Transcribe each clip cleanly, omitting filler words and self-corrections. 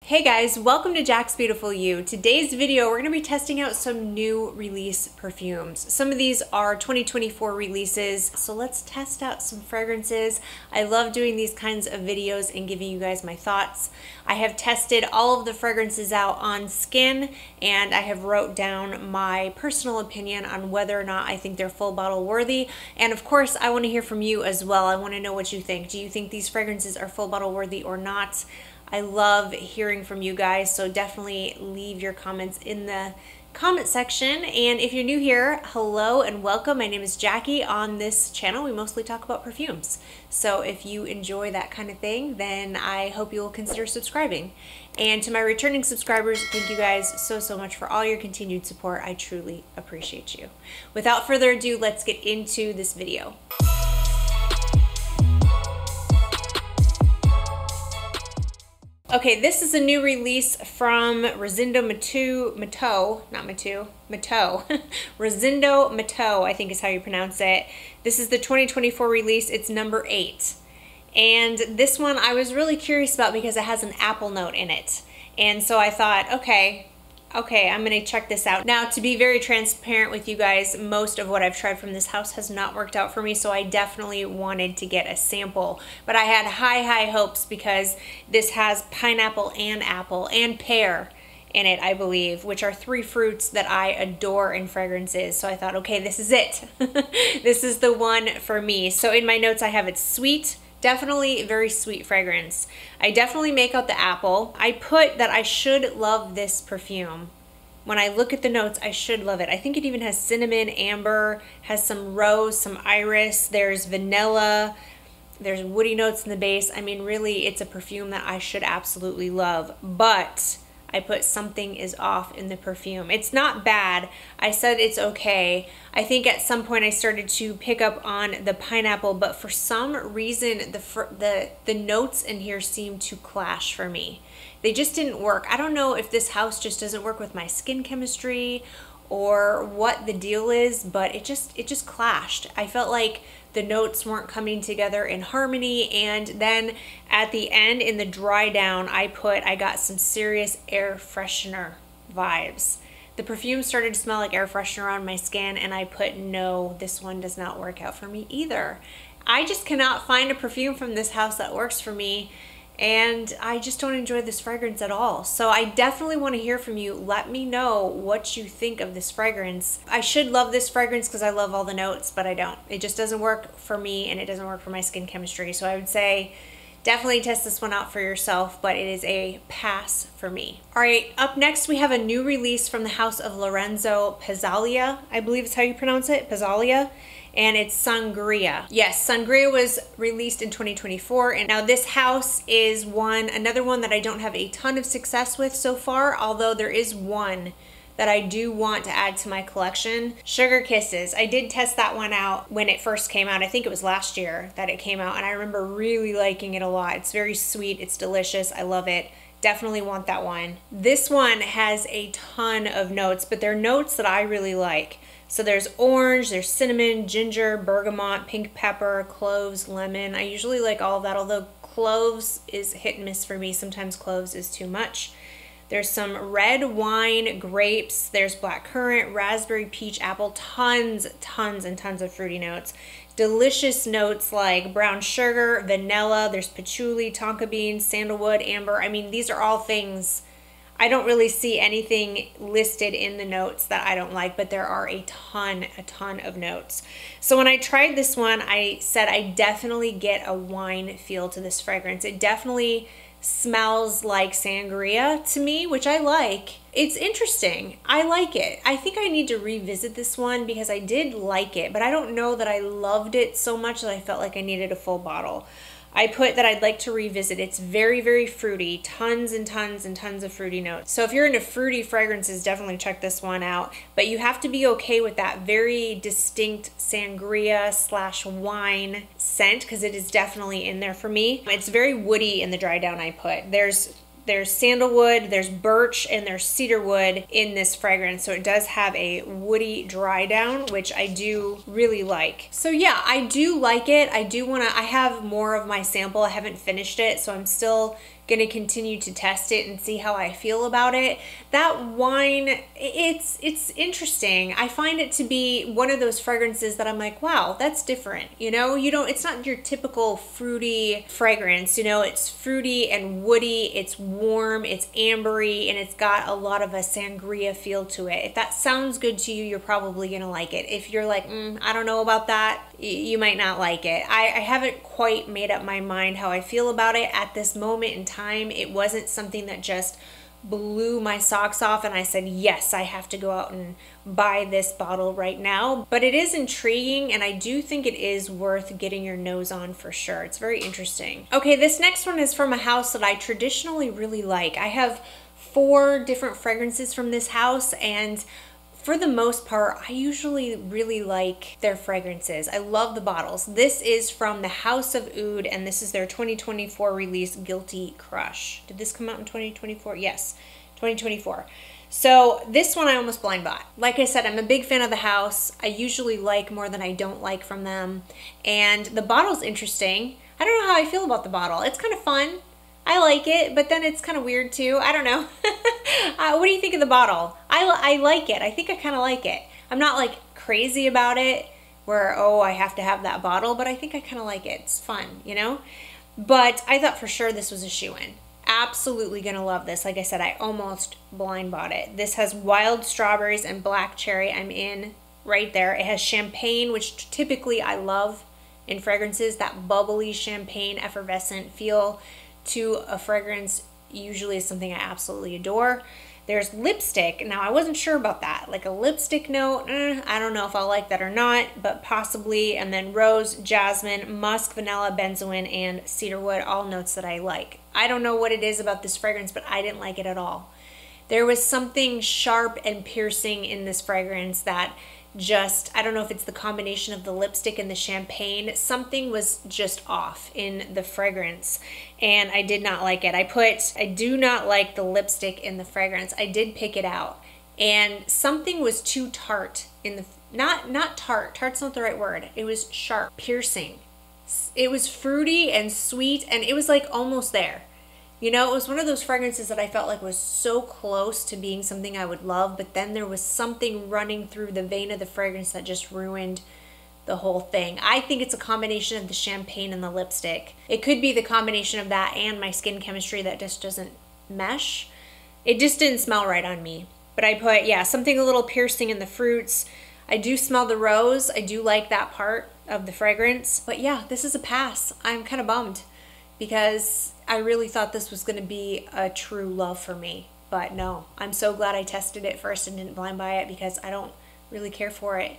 Hey guys, welcome to Jack's Beautiful You. Today's video, we're going to be testing out some new release perfumes. Some of these are 2024 releases, so let's test out some fragrances. I love doing these kinds of videos and giving you guys my thoughts. I have tested all of the fragrances out on skin, and I have wrote down my personal opinion on whether or not I think they're full bottle worthy. And of course, I want to hear from you as well. I want to know what you think. Do you think these fragrances are full bottle worthy or not? I love hearing from you guys, so definitely leave your comments in the comment section. And if you're new here, hello and welcome. My name is Jackie. On this channel, we mostly talk about perfumes. So if you enjoy that kind of thing, then I hope you'll consider subscribing. And to my returning subscribers, thank you guys so much for all your continued support. I truly appreciate you. Without further ado, let's get into this video. Okay, this is a new release from Resindo Matteau, Resindo Matteau, I think is how you pronounce it. This is the 2024 release. It's number 8. And this one I was really curious about because it has an apple note in it. And so I thought, okay, I'm gonna check this out. Now, to be very transparent with you guys, most of what I've tried from this house has not worked out for me, so I definitely wanted to get a sample. But I had high hopes because this has pineapple and apple and pear in it, I believe, which are 3 fruits that I adore in fragrances. So I thought, okay, this is it. This is the one for me. So in my notes, I have it's sweet. Definitely very sweet fragrance. I definitely make out the apple. I put that I should love this perfume. When I look at the notes, I should love it. I think it even has cinnamon, amber, has some rose, some iris, there's vanilla, there's woody notes in the base. I mean, really, it's a perfume that I should absolutely love, but I put something is off in the perfume. It's not bad. I said it's okay. I think at some point I started to pick up on the pineapple, but for some reason the notes in here seem to clash for me. They just didn't work. I don't know if this house just doesn't work with my skin chemistry or what the deal is, but it just clashed. I felt like the notes weren't coming together in harmony, and then at the end in the dry down I got some serious air freshener vibes. The perfume started to smell like air freshener on my skin, and I put, no, this one does not work out for me either. I just cannot find a perfume from this house that works for me, and I just don't enjoy this fragrance at all. So I definitely want to hear from you. Let me know what you think of this fragrance. I should love this fragrance because I love all the notes, but I don't. It just doesn't work for me, and it doesn't work for my skin chemistry. So I would say definitely test this one out for yourself, but it is a pass for me. All right, up next we have a new release from the house of Lorenzo Pezzaglia. I believe is how you pronounce it, Pezzaglia. And it's Sangria. Yes, Sangria was released in 2024, and now this house is another one that I don't have a ton of success with so far, although there is one that I do want to add to my collection. Sugar Kisses. I did test that one out when it first came out. I think it was last year that it came out, and I remember really liking it a lot. It's very sweet, it's delicious, I love it. Definitely want that one. This one has a ton of notes, but they're notes that I really like. So there's orange, there's cinnamon, ginger, bergamot, pink pepper, cloves, lemon. I usually like all of that, although cloves is hit and miss for me. Sometimes cloves is too much. There's some red wine, grapes, there's blackcurrant, raspberry, peach, apple, tons and tons of fruity notes. Delicious notes like brown sugar, vanilla, there's patchouli, tonka beans, sandalwood, amber. I mean, these are all things. I don't really see anything listed in the notes that I don't like, but there are a ton of notes. So when I tried this one, I said I definitely get a wine feel to this fragrance. It definitely smells like sangria to me, which I like. It's interesting. I like it. I think I need to revisit this one because I did like it, but I don't know that I loved it so much that I felt like I needed a full bottle. I put that I'd like to revisit. It's very fruity, tons and tons of fruity notes. So if you're into fruity fragrances, definitely check this one out. But you have to be okay with that very distinct sangria / wine scent, because it is definitely in there for me. It's very woody in the dry down I put. There's sandalwood, there's birch, and there's cedarwood in this fragrance. So it does have a woody dry down, which I do really like. So yeah, I do like it. I have more of my sample. I haven't finished it, so I'm still gonna continue to test it and see how I feel about it. That wine, it's interesting. I find it to be one of those fragrances that I'm like, wow, that's different. You know, it's not your typical fruity fragrance. You know, it's fruity and woody, it's warm, it's ambery, and it's got a lot of a sangria feel to it. If that sounds good to you, you're probably gonna like it. If you're like, I don't know about that, you might not like it. I haven't quite made up my mind how I feel about it at this moment in time. It wasn't something that just blew my socks off and I said, yes, I have to go out and buy this bottle right now. But it is intriguing, and I do think it is worth getting your nose on for sure. It's very interesting. Okay, this next one is from a house that I traditionally really like. I have 4 different fragrances from this house, and for the most part, I usually really like their fragrances. I love the bottles. This is from the House of Oud, and this is their 2024 release, Guilty Crush. Did this come out in 2024? Yes, 2024. So this one I almost blind bought. Like I said, I'm a big fan of the house. I usually like more than I don't like from them. And the bottle's interesting. I don't know how I feel about the bottle. It's kind of fun. I like it, but then it's kind of weird too. I don't know. What do you think of the bottle? I like it. I think I kind of like it. I'm not like crazy about it where, oh, I have to have that bottle, but I think I kind of like it. It's fun, you know? But I thought for sure this was a shoo-in. Absolutely gonna love this. Like I said, I almost blind bought it. This has wild strawberries and black cherry. I'm in right there. It has champagne, which typically I love in fragrances, that bubbly champagne effervescent feel to a fragrance usually is something I absolutely adore. There's lipstick. Now, I wasn't sure about that. Like a lipstick note, I don't know if I'll like that or not, but possibly. And then rose, jasmine, musk, vanilla, benzoin, and cedarwood, all notes that I like. I don't know what it is about this fragrance, but I didn't like it at all. There was something sharp and piercing in this fragrance that just, I don't know if it's the combination of the lipstick and the champagne. Something was just off in the fragrance, and I did not like it. I do not like the lipstick in the fragrance. I did pick it out, and something was too tart in the, not tart, tart's not the right word. It was sharp, piercing. It was fruity and sweet, and it was like almost there. You know, it was one of those fragrances that I felt like was so close to being something I would love, but then there was something running through the vein of the fragrance that just ruined the whole thing. I think it's a combination of the champagne and the lipstick. It could be the combination of that and my skin chemistry that just doesn't mesh. It just didn't smell right on me. But I put, yeah, something a little piercing in the fruits. I do smell the rose. I do like that part of the fragrance. But yeah, this is a pass. I'm kind of bummed because I really thought this was going to be a true love for me. But no, I'm so glad I tested it first and didn't blind buy it because I don't really care for it.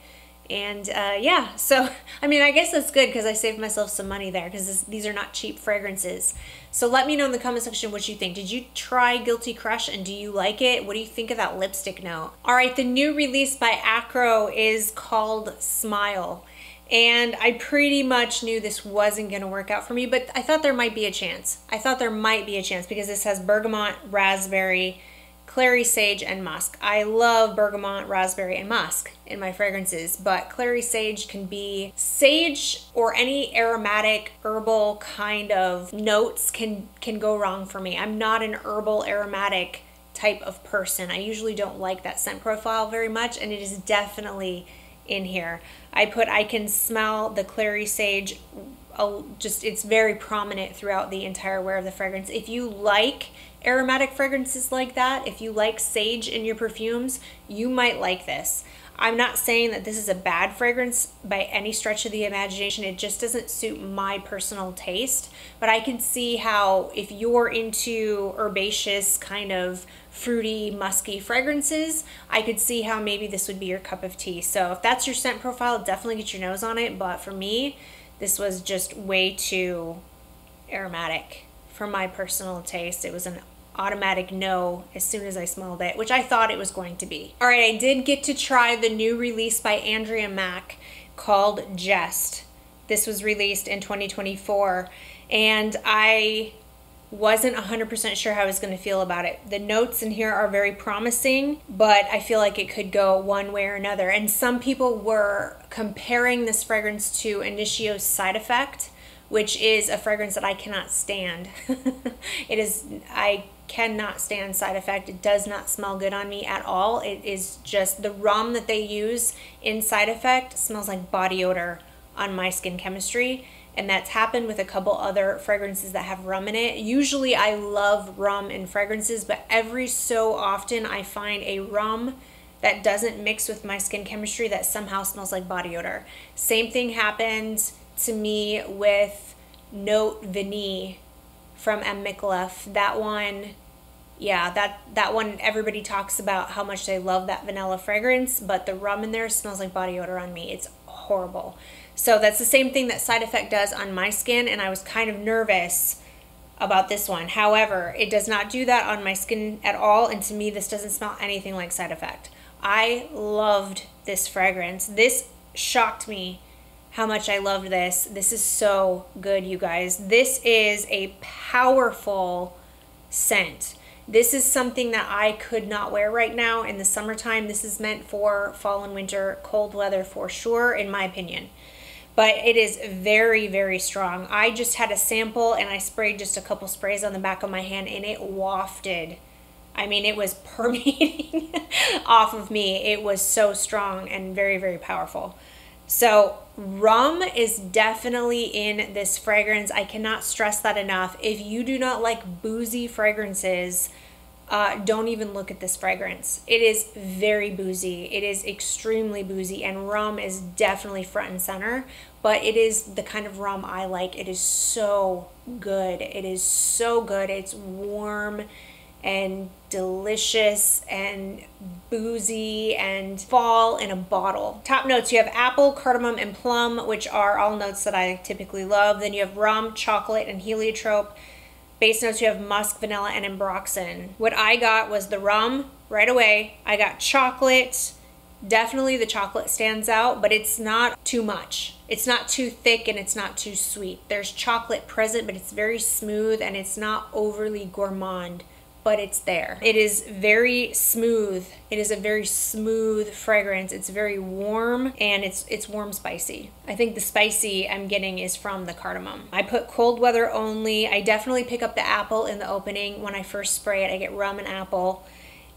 And yeah, so I mean, I guess that's good because I saved myself some money there because these are not cheap fragrances. So let me know in the comment section what you think. Did you try Guilty Crush and do you like it? What do you think of that lipstick note? All right, the new release by Acro is called Smile. And I pretty much knew this wasn't going to work out for me, but I thought there might be a chance. I thought there might be a chance because this has bergamot, raspberry, clary sage, and musk. I love bergamot, raspberry, and musk in my fragrances, but clary sage can be sage or any aromatic herbal kind of notes can go wrong for me. I'm not an herbal aromatic type of person. I usually don't like that scent profile very much, and it is definitely in here. I can smell the clary sage, it's very prominent throughout the entire wear of the fragrance. If you like aromatic fragrances like that, if you like sage in your perfumes, you might like this. I'm not saying that this is a bad fragrance by any stretch of the imagination. It just doesn't suit my personal taste. But I can see how if you're into herbaceous kind of fruity, musky fragrances, I could see how maybe this would be your cup of tea. So if that's your scent profile, definitely get your nose on it. But for me, this was just way too aromatic for my personal taste. It was an automatic no as soon as I smelled it, which I thought it was going to be. All right, I did get to try the new release by Andrea Mack called Jest. This was released in 2024, and I wasn't 100% sure how I was going to feel about it. The notes in here are very promising, but I feel like it could go one way or another. And some people were comparing this fragrance to Initio's Side Effect, which is a fragrance that I cannot stand. I cannot stand Side Effect. It does not smell good on me at all. It is just the rum that they use in Side Effect smells like body odor on my skin chemistry. And that's happened with a couple other fragrances that have rum in it. Usually I love rum in fragrances, but every so often I find a rum that doesn't mix with my skin chemistry that somehow smells like body odor. Same thing happened to me with Note Vanille from McGRATH. That one, yeah, that one, everybody talks about how much they love that vanilla fragrance, but the rum in there smells like body odor on me. It's horrible. So that's the same thing that Side Effect does on my skin, and I was kind of nervous about this one. However, it does not do that on my skin at all, and to me this doesn't smell anything like Side Effect. I loved this fragrance. This shocked me how much I loved this. This is so good, you guys. This is a powerful scent. This is something that I could not wear right now in the summertime. This is meant for fall and winter, cold weather for sure, in my opinion. But it is very, very strong. I just had a sample and I sprayed just a couple sprays on the back of my hand and it wafted. I mean, it was permeating off of me. It was so strong and very, very powerful. So rum is definitely in this fragrance. I cannot stress that enough. If you do not like boozy fragrances, don't even look at this fragrance. It is very boozy. It is extremely boozy, and rum is definitely front and center, but it is the kind of rum I like. It is so good. It is so good. It's warm and delicious and boozy and fall in a bottle. Top notes, you have apple, cardamom, and plum, which are all notes that I typically love. Then you have rum, chocolate, and heliotrope. Base notes, you have musk, vanilla, and ambroxan. What I got was the rum right away. I got chocolate. Definitely the chocolate stands out, but it's not too much. It's not too thick and it's not too sweet. There's chocolate present, but it's very smooth and it's not overly gourmand, but it's there. It is very smooth. It is a very smooth fragrance. It's very warm and it's warm spicy. I think the spicy I'm getting is from the cardamom. I put cold weather only. I definitely pick up the apple in the opening. When I first spray it, I get rum and apple.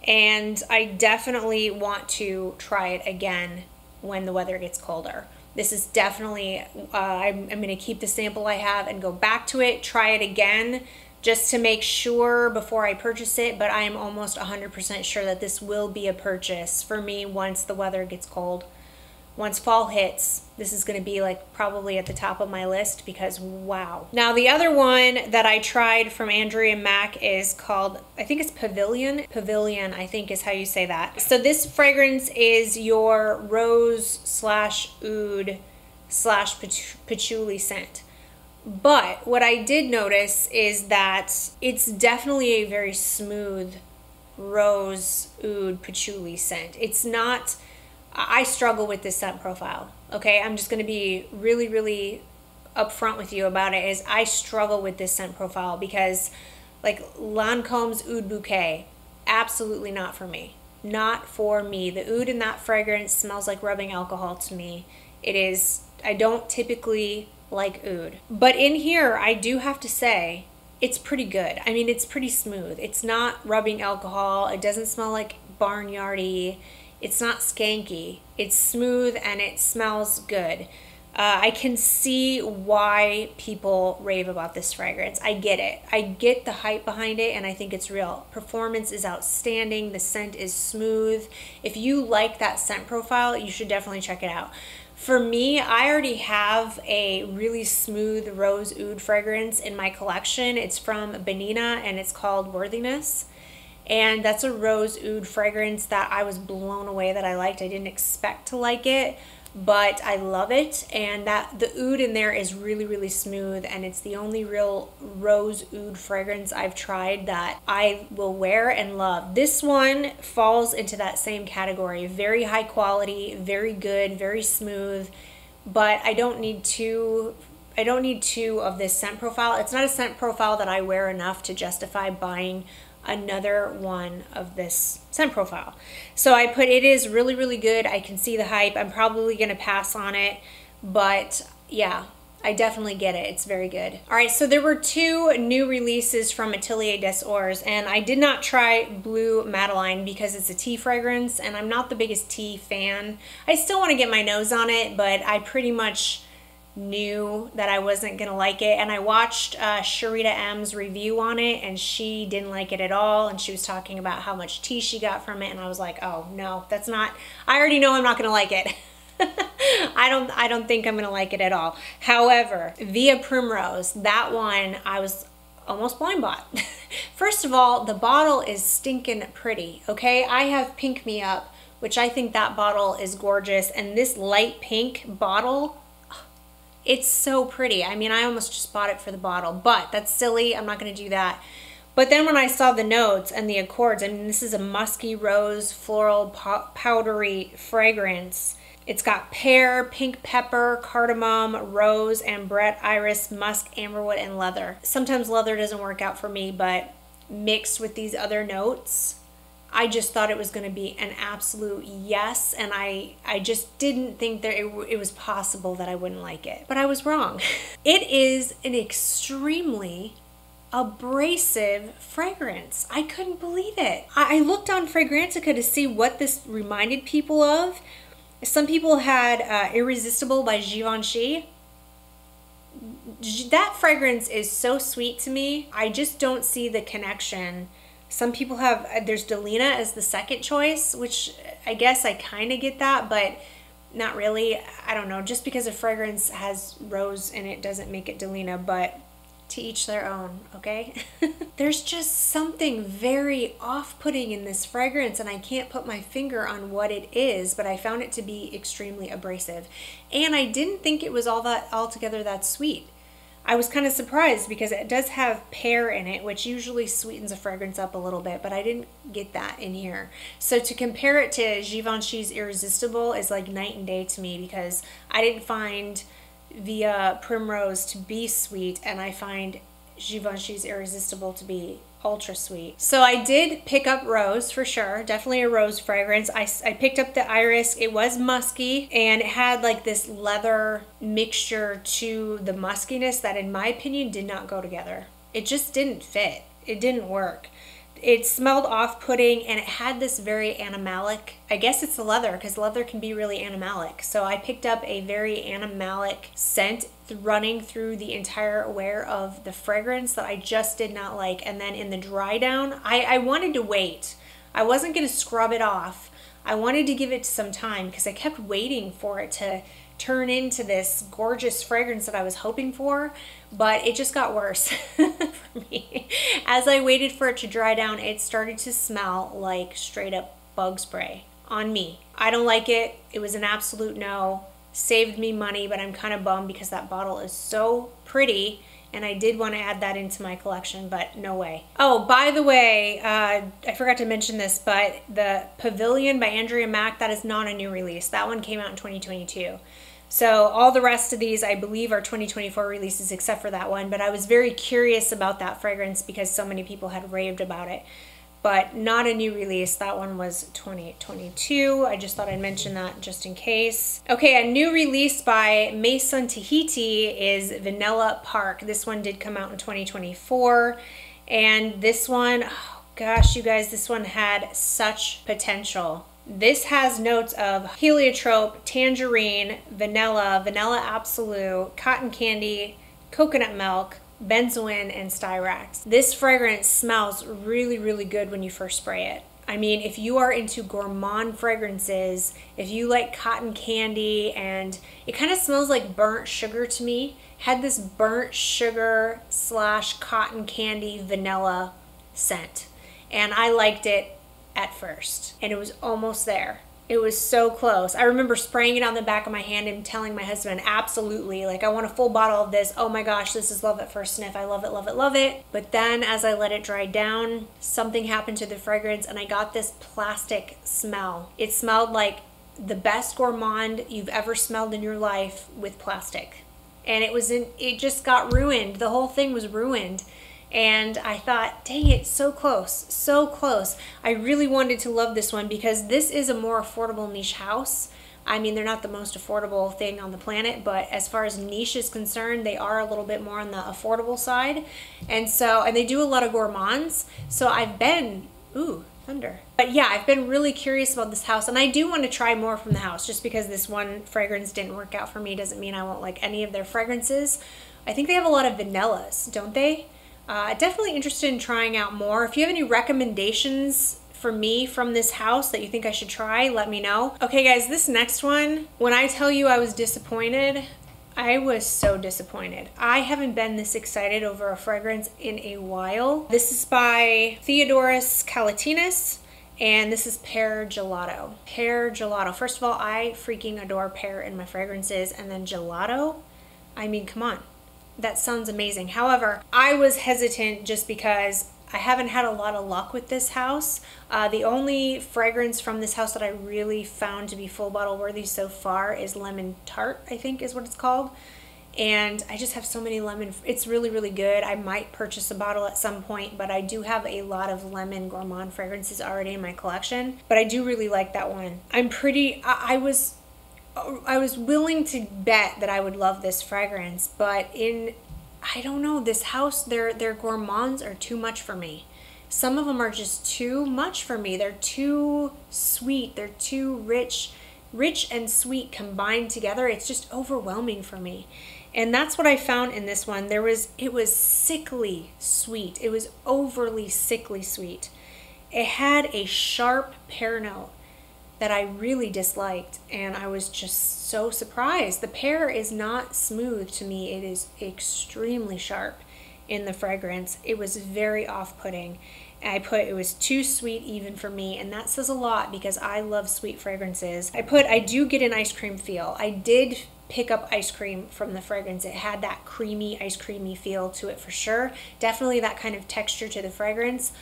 And I definitely want to try it again when the weather gets colder. This is definitely, I'm gonna keep the sample I have and go back to it, try it again, just to make sure before I purchase it, but I am almost 100% sure that this will be a purchase for me once the weather gets cold. Once fall hits, this is gonna be like probably at the top of my list because wow. Now the other one that I tried from Andrea Mac is called, I think it's Pavilion. Pavilion, I think is how you say that. So this fragrance is your rose slash oud slash patchouli scent. But what I did notice is that it's definitely a very smooth rose oud patchouli scent. It's not, I struggle with this scent profile, okay? I'm just gonna be really, really upfront with you about it, is I struggle with this scent profile because like Lancome's Oud Bouquet, absolutely not for me. Not for me. The oud in that fragrance smells like rubbing alcohol to me. It is, I don't typically like oud. But in here, I do have to say, it's pretty good. I mean, it's pretty smooth. It's not rubbing alcohol. It doesn't smell like barnyardy. It's not skanky. It's smooth and it smells good. I can see why people rave about this fragrance. I get it. I get the hype behind it and I think it's real. Performance is outstanding. The scent is smooth. If you like that scent profile, you should definitely check it out. For me, I already have a really smooth rose oud fragrance in my collection. It's from Benigna and it's called Worthiness. And that's a rose oud fragrance that I was blown away that I liked. I didn't expect to like it, but I love it. And that the oud in there is really, really smooth, and it's the only real rose oud fragrance I've tried that I will wear and love. This one falls into that same category. Very high quality, very good, very smooth, but I don't need two of this scent profile. It's not a scent profile that I wear enough to justify buying another one of this scent profile. So I put, it is really, really good. I can see the hype. I'm probably gonna pass on it, but yeah, I definitely get it. It's very good. All right, so there were 2 new releases from Atelier des Ors, and I did not try Blue Madeleine because it's a tea fragrance, and I'm not the biggest tea fan. I still want to get my nose on it, but I pretty much knew that I wasn't gonna like it, and I watched Sharita M's review on it, and she didn't like it at all, and she was talking about how much tea she got from it, and I was like, oh no, that's not, I already know I'm not gonna like it. I don't think I'm gonna like it at all. However, Via Primrose, that one I was almost blind bought. First of all, the bottle is stinking pretty, okay? I have Pink Me Up, which I think that bottle is gorgeous, and this light pink bottle, it's so pretty. I mean, I almost just bought it for the bottle, but that's silly. I'm not gonna do that. But then when I saw the notes and the accords, I mean, this is a musky rose floral powdery fragrance. It's got pear, pink pepper, cardamom, rose, ambrette, iris, musk, amberwood, and leather. Sometimes leather doesn't work out for me, but mixed with these other notes, I just thought it was going to be an absolute yes, and I just didn't think that it was possible that I wouldn't like it. But I was wrong. It is an extremely abrasive fragrance. I couldn't believe it. I looked on Fragrantica to see what this reminded people of. Some people had Irresistible by Givenchy. That fragrance is so sweet to me. I just don't see the connection. Some people have, there's Delina as the second choice, which I guess I kind of get that, but not really. I don't know, just because a fragrance has rose in it doesn't make it Delina, but to each their own, okay? There's just something very off-putting in this fragrance, and I can't put my finger on what it is, but I found it to be extremely abrasive. And I didn't think it was altogether that sweet. I was kind of surprised because it does have pear in it, which usually sweetens a fragrance up a little bit, but I didn't get that in here. So to compare it to Givenchy's Irresistible is like night and day to me, because I didn't find Via Primrose to be sweet, and I find Givenchy's Irresistible to be ultra sweet. So I did pick up rose for sure, definitely a rose fragrance. I picked up the iris. It was musky, and it had like this leather mixture to the muskiness that in my opinion did not go together. It just didn't fit. It didn't work. It smelled off-putting, and it had this very animalic, I guess it's the leather, because leather can be really animalic. So I picked up a very animalic scent running through the entire wear of the fragrance that I just did not like. And then in the dry down, I wanted to wait. I wasn't going to scrub it off. I wanted to give it some time because I kept waiting for it to turn into this gorgeous fragrance that I was hoping for, but it just got worse for me. As I waited for it to dry down, it started to smell like straight up bug spray on me. I don't like it. It was an absolute no. Saved me money, but I'm kind of bummed because that bottle is so pretty, and I did want to add that into my collection, but no way. Oh, by the way, I forgot to mention this, but the Pavilion by Andrea Mack, that is not a new release. That one came out in 2022. So all the rest of these, I believe, are 2024 releases except for that one, but I was very curious about that fragrance because so many people had raved about it. But not a new release. That one was 2022. I just thought I'd mention that just in case. Okay, a new release by Maison Tahiti is Vanilla Park. This one did come out in 2024. And this one, oh gosh, you guys, this one had such potential. This has notes of heliotrope, tangerine, vanilla, vanilla absolute, cotton candy, coconut milk, benzoin, and styrax. This fragrance smells really, really good when you first spray it. I mean, if you are into gourmand fragrances, if you like cotton candy, and it kind of smells like burnt sugar to me, had this burnt sugar / cotton candy vanilla scent. And I liked it at first, and it was almost there. It was so close. I remember spraying it on the back of my hand and telling my husband, absolutely, like I want a full bottle of this. Oh my gosh, this is love at first sniff. I love it, love it, love it. But then as I let it dry down, something happened to the fragrance and I got this plastic smell. It smelled like the best gourmand you've ever smelled in your life with plastic. And it just got ruined. The whole thing was ruined. And I thought, dang it, so close, so close. I really wanted to love this one because this is a more affordable niche house, I mean, they're not the most affordable thing on the planet, but as far as niche is concerned, they are a little bit more on the affordable side. And they do a lot of gourmands. So I've been, ooh, thunder. But yeah, I've been really curious about this house, and I do want to try more from the house. Just because this one fragrance didn't work out for me doesn't mean I won't like any of their fragrances. I think they have a lot of vanillas, don't they? Definitely interested in trying out more. If you have any recommendations for me from this house that you think I should try, let me know. Okay guys, this next one, when I tell you I was disappointed, I was so disappointed. I haven't been this excited over a fragrance in a while. This is by Theodoros Kalatinas, and this is Pear Gelato. Pear Gelato. First of all, I freaking adore pear in my fragrances, and then gelato, I mean, come on. That sounds amazing. However, I was hesitant just because I haven't had a lot of luck with this house. The only fragrance from this house that I really found to be full bottle worthy so far is Lemon Tart, I think is what it's called. And I just have so many lemon, it's really, really good. I might purchase a bottle at some point, but I do have a lot of lemon gourmand fragrances already in my collection. But I do really like that one. I was willing to bet that I would love this fragrance, but I don't know, this house, their gourmands are too much for me. Some of them are just too much for me. They're too sweet. They're too rich and sweet combined together. It's just overwhelming for me. And that's what I found in this one. It was sickly sweet. It was overly sickly sweet. It had a sharp pear note that I really disliked, and I was just so surprised. The pear is not smooth to me. It is extremely sharp in the fragrance. It was very off-putting. It was too sweet even for me, and that says a lot because I love sweet fragrances. I do get an ice cream feel. I did pick up ice cream from the fragrance. It had that creamy, ice creamy feel to it for sure. Definitely that kind of texture to the fragrance.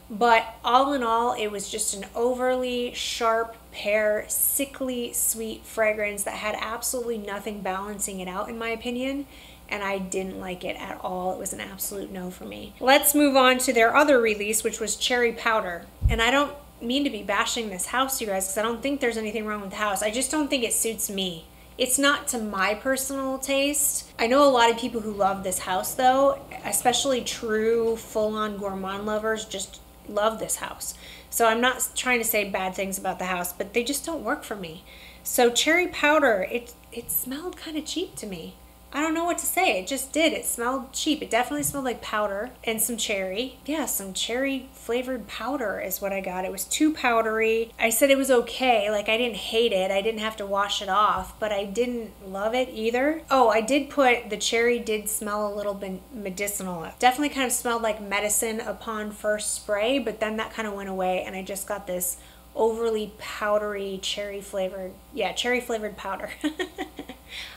But all in all, it was just an overly sharp pear, sickly sweet fragrance that had absolutely nothing balancing it out in my opinion, and I didn't like it at all. It was an absolute no for me. Let's move on to their other release, which was Cherry Powder. And I don't mean to be bashing this house, you guys, because I don't think there's anything wrong with the house. I just don't think it suits me. It's not to my personal taste. I know a lot of people who love this house though, especially true full-on gourmand lovers just love this house. So I'm not trying to say bad things about the house, but they just don't work for me. So Cherry Powder, it smelled kind of cheap to me. I don't know what to say. It just did. It smelled cheap. It definitely smelled like powder and some cherry. Yeah, some cherry flavored powder is what I got. It was too powdery. I said it was okay. Like, I didn't hate it. I didn't have to wash it off, but I didn't love it either. Oh, I did put, the cherry did smell a little bit medicinal. Definitely kind of smelled like medicine upon first spray, but then that kind of went away and I just got this overly powdery cherry flavored, yeah, cherry flavored powder.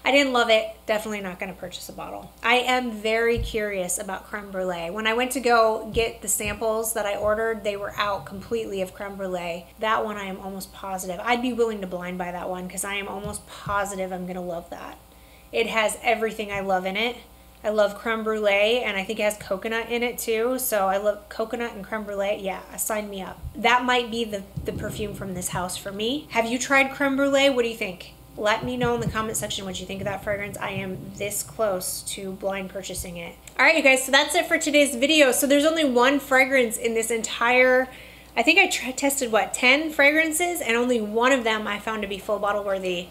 I didn't love it. Definitely not going to purchase a bottle. I am very curious about creme brulee. When I went to go get the samples that I ordered, they were out completely of creme brulee. That one I am almost positive. I'd be willing to blind buy that one because I am almost positive I'm going to love that. It has everything I love in it. I love creme brulee, and I think it has coconut in it too. So I love coconut and creme brulee. Yeah, sign me up. That might be the perfume from this house for me. Have you tried creme brulee? What do you think? Let me know in the comment section what you think of that fragrance. I am this close to blind purchasing it. All right, you guys, so that's it for today's video. So there's only one fragrance in this entire, I think I tested, what, 10 fragrances, and only one of them I found to be full bottle worthy.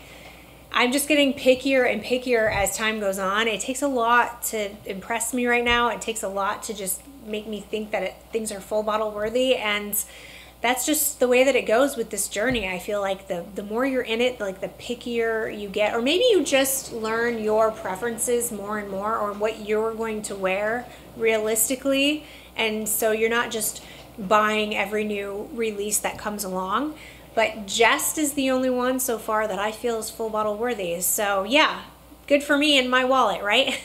I'm just getting pickier and pickier as time goes on. It takes a lot to impress me right now. It takes a lot to just make me think that things are full bottle worthy, and that's just the way that it goes with this journey. I feel like the more you're in it, like the pickier you get, or maybe you just learn your preferences more and more, or what you're going to wear realistically, and so you're not just buying every new release that comes along. But Jest is the only one so far that I feel is full bottle worthy. So yeah, good for me and my wallet, right?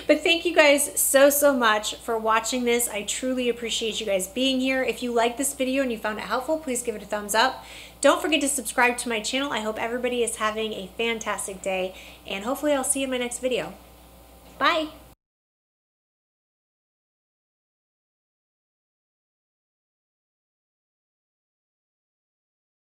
But thank you guys so much for watching this. I truly appreciate you guys being here. If you like this video and you found it helpful, please give it a thumbs up. Don't forget to subscribe to my channel. I hope everybody is having a fantastic day, and hopefully I'll see you in my next video. Bye.